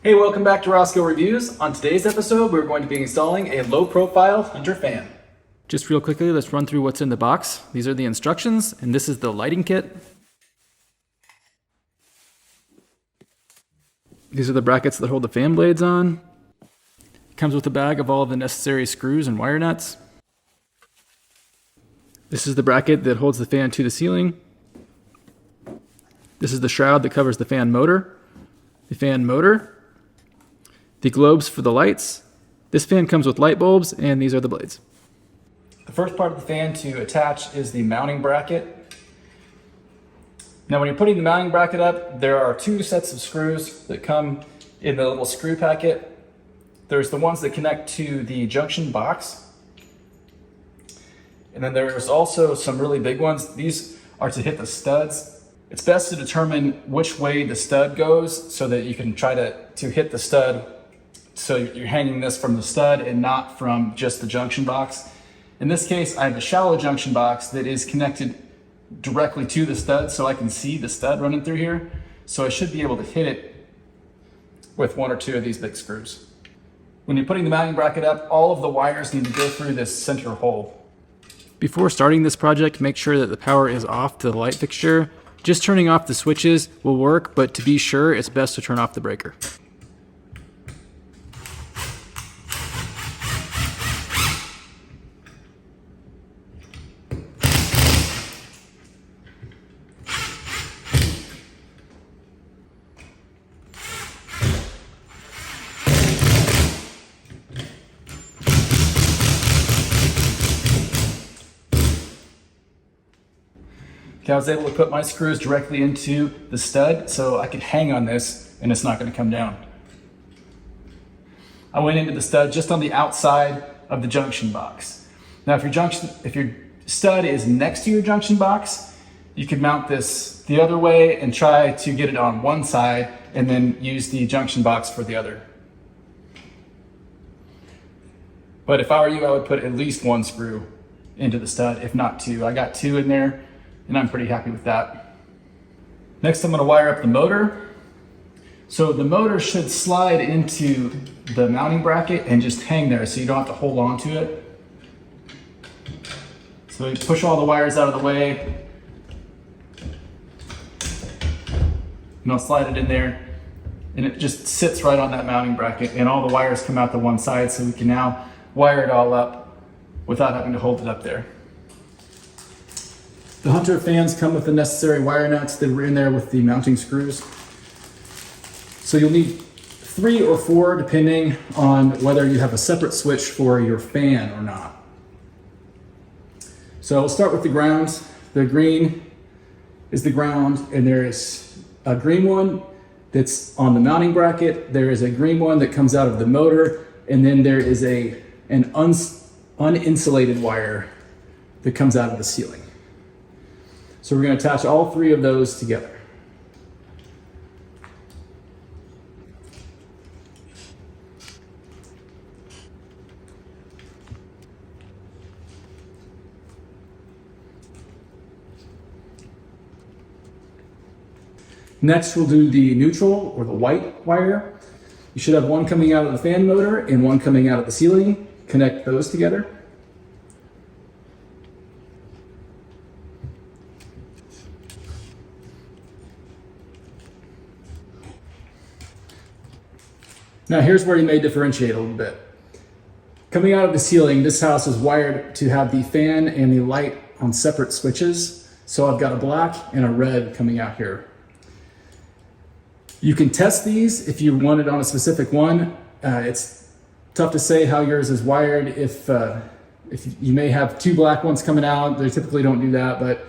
Hey, welcome back to Rosco Reviews. On today's episode, we're going to be installing a low-profile Hunter fan. Just real quickly, let's run through what's in the box. These are the instructions, and this is the lighting kit. These are the brackets that hold the fan blades on. It comes with a bag of all of the necessary screws and wire nuts. This is the bracket that holds the fan to the ceiling. This is the shroud that covers the fan motor. The globes for the lights. This fan comes with light bulbs, and these are the blades. The first part of the fan to attach is the mounting bracket. Now when you're putting the mounting bracket up, there are two sets of screws that come in the little screw packet. There's the ones that connect to the junction box. And then there's also some really big ones. These are to hit the studs. It's best to determine which way the stud goes so that you can try to hit the stud. So you're hanging this from the stud and not from just the junction box. In this case, I have a shallow junction box that is connected directly to the stud, so I can see the stud running through here. So I should be able to hit it with one or two of these big screws. When you're putting the mounting bracket up, all of the wires need to go through this center hole. Before starting this project, make sure that the power is off to the light fixture. Just turning off the switches will work, but to be sure, it's best to turn off the breaker. Okay, I was able to put my screws directly into the stud so I could hang on this and it's not going to come down. I went into the stud just on the outside of the junction box. Now if your stud is next to your junction box, you could mount this the other way and try to get it on one side and then use the junction box for the other. But if I were you, I would put at least one screw into the stud, if not two. I got two in there, and I'm pretty happy with that. Next, I'm gonna wire up the motor. So the motor should slide into the mounting bracket and just hang there so you don't have to hold on to it. So you push all the wires out of the way. And I'll slide it in there, and it just sits right on that mounting bracket, and all the wires come out the one side, so we can now wire it all up without having to hold it up there. The Hunter fans come with the necessary wire nuts that were in there with the mounting screws. So you'll need 3 or 4 depending on whether you have a separate switch for your fan or not. So we'll start with the grounds. The green is the ground, and there is a green one that's on the mounting bracket. There is a green one that comes out of the motor, and then there is an uninsulated wire that comes out of the ceiling. So we're going to attach all 3 of those together. Next, we'll do the neutral or the white wire. You should have one coming out of the fan motor and one coming out of the ceiling. Connect those together. Now here's where you may differentiate a little bit. Coming out of the ceiling, this house is wired to have the fan and the light on separate switches. So I've got a black and a red coming out here. You can test these if you want it on a specific one. It's tough to say how yours is wired. If you may have 2 black ones coming out, they typically don't do that, but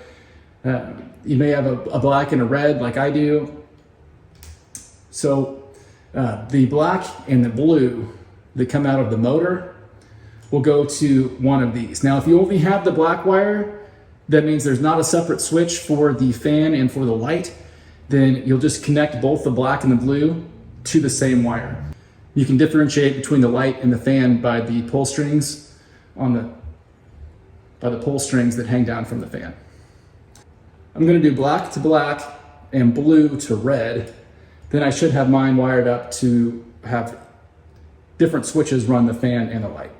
you may have a black and a red like I do. So the black and the blue that come out of the motor will go to one of these. Now, if you only have the black wire, that means there's not a separate switch for the fan and for the light. Then you'll just connect both the black and the blue to the same wire. You can differentiate between the light and the fan by the pull strings by the pull strings that hang down from the fan. I'm going to do black to black and blue to red. then I should have mine wired up to have different switches run the fan and the light.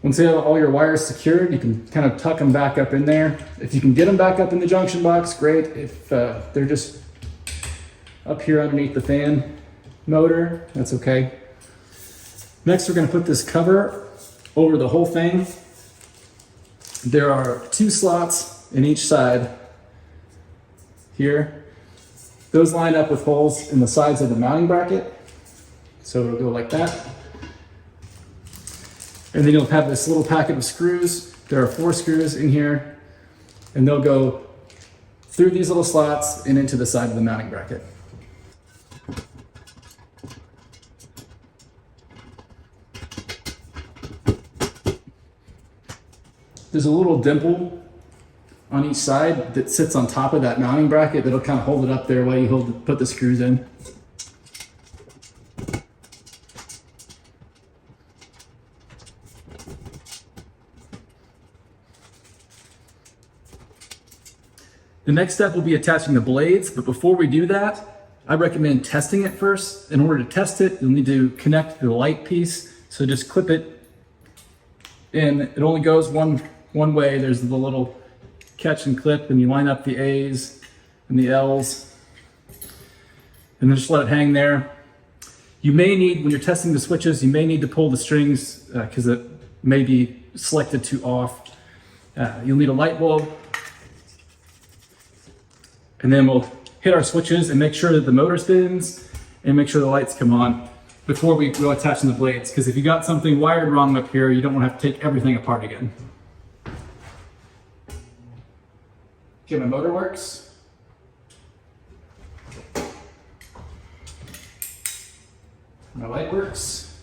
Once you have all your wires secured, you can kind of tuck them back up in there. If you can get them back up in the junction box, great. If they're just up here underneath the fan motor, that's okay. Next, we're going to put this cover over the whole thing. There are 2 slots in each side here. Those line up with holes in the sides of the mounting bracket. So it'll go like that. And then you'll have this little packet of screws. There are 4 screws in here, and they'll go through these little slots and into the side of the mounting bracket. There's a little dimple on each side that sits on top of that mounting bracket that'll kind of hold it up there while you put the screws in. The next step will be attaching the blades, but before we do that, I recommend testing it first. In order to test it, you'll need to connect the light piece. So just clip it in. It only goes one way. There's the little catch and clip, and you line up the A's and the L's, and then just let it hang there. You may need, when you're testing the switches, you may need to pull the strings because it may be selected to off. You'll need a light bulb. And then we'll hit our switches and make sure that the motor spins and make sure the lights come on before we go attaching the blades. Because if you got something wired wrong up here, you don't want to have to take everything apart again. Okay, my motor works. My light works.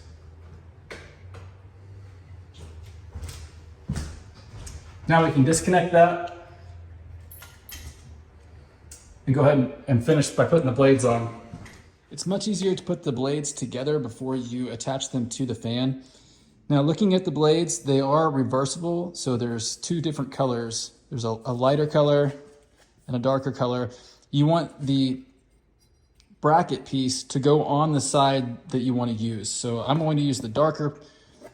Now we can disconnect that and go ahead and finish by putting the blades on. It's much easier to put the blades together before you attach them to the fan. Now looking at the blades, they are reversible, so there's 2 different colors. There's a lighter color and a darker color. You want the bracket piece to go on the side that you want to use. So I'm going to use the darker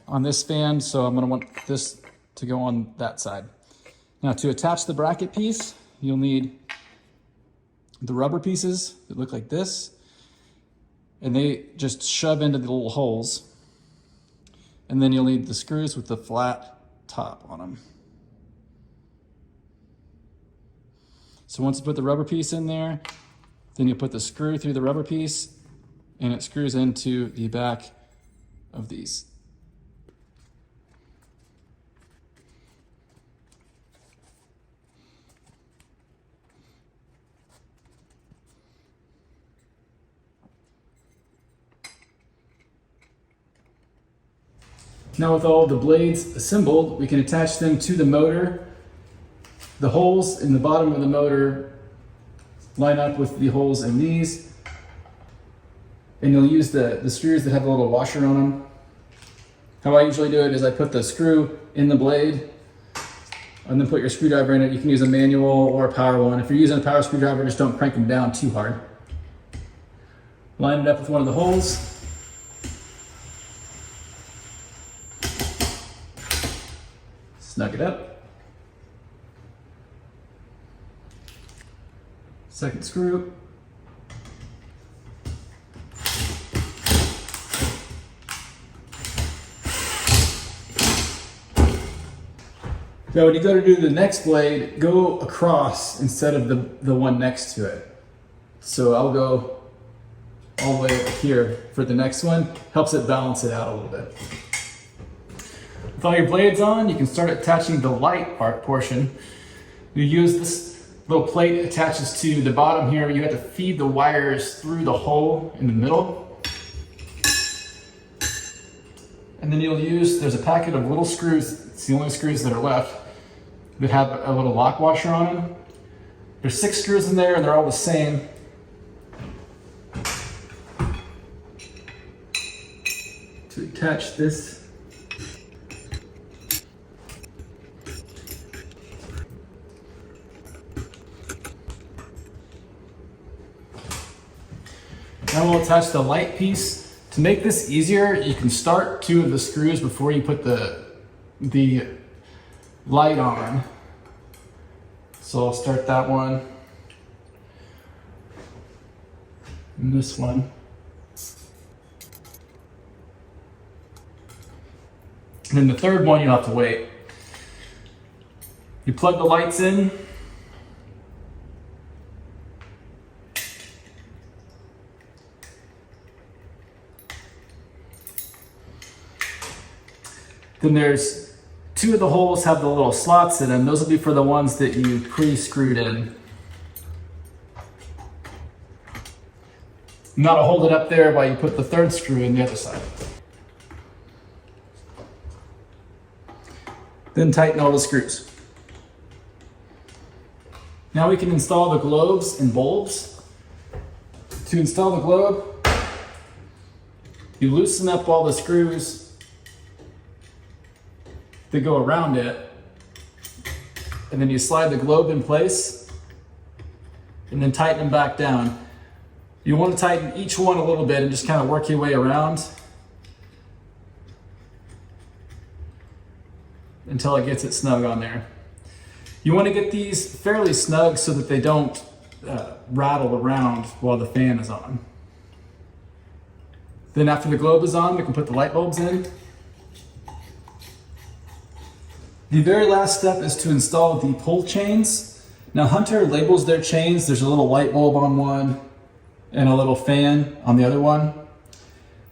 on this fan, so I'm going to want this to go on that side. Now to attach the bracket piece, you'll need the rubber pieces that look like this, and they just shove into the little holes. And then you'll need the screws with the flat top on them. So once you put the rubber piece in there, then you put the screw through the rubber piece, and it screws into the back of these. Now with all the blades assembled, we can attach them to the motor. The holes in the bottom of the motor line up with the holes in these. And you'll use the screws that have a little washer on them. How I usually do it is I put the screw in the blade and then put your screwdriver in it. You can use a manual or a power one. If you're using a power screwdriver, just don't crank them down too hard. Line it up with one of the holes. Snug it up. Second screw. Now when you go to do the next blade, go across instead of the one next to it. So I'll go all the way over here for the next one. Helps it balance it out a little bit. With all your blades on, you can start attaching the light portion. You use this little plate, it attaches to the bottom here. You have to feed the wires through the hole in the middle. And then you'll use, there's a packet of little screws, it's the only screws that are left, that have a little lock washer on them. There's 6 screws in there and they're all the same. To attach this, Now we'll attach the light piece. To make this easier, you can start 2 of the screws before you put the light on. So I'll start that one and this one. And then the third one, you'll have to wait. You plug the lights in. Then there's 2 of the holes have the little slots in them. Those will be for the ones that you pre-screwed in. Now to hold it up there while you put the 3rd screw in the other side. Then tighten all the screws. Now we can install the globes and bulbs. To install the globe, you loosen up all the screws that go around it, and then you slide the globe in place and then tighten them back down. You want to tighten each one a little bit and just kind of work your way around until it gets it snug on there. You want to get these fairly snug so that they don't rattle around while the fan is on. Then after the globe is on, we can put the light bulbs in. The very last step is to install the pull chains. Now Hunter labels their chains. There's a little light bulb on one and a little fan on the other one.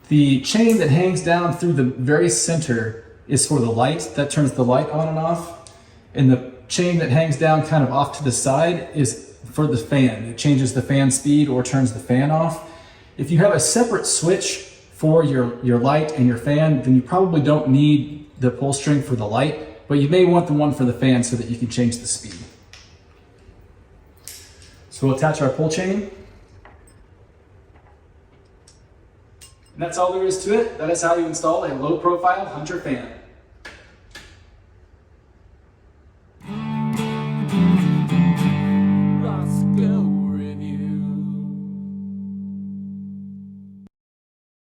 The chain that hangs down through the very center is for the light. That turns the light on and off. And the chain that hangs down kind of off to the side is for the fan. It changes the fan speed or turns the fan off. If you have a separate switch for your light and your fan, then you probably don't need the pull string for the light. But you may want the one for the fan so that you can change the speed. So we'll attach our pull chain. And that's all there is to it. That is how you install a low profile Hunter fan.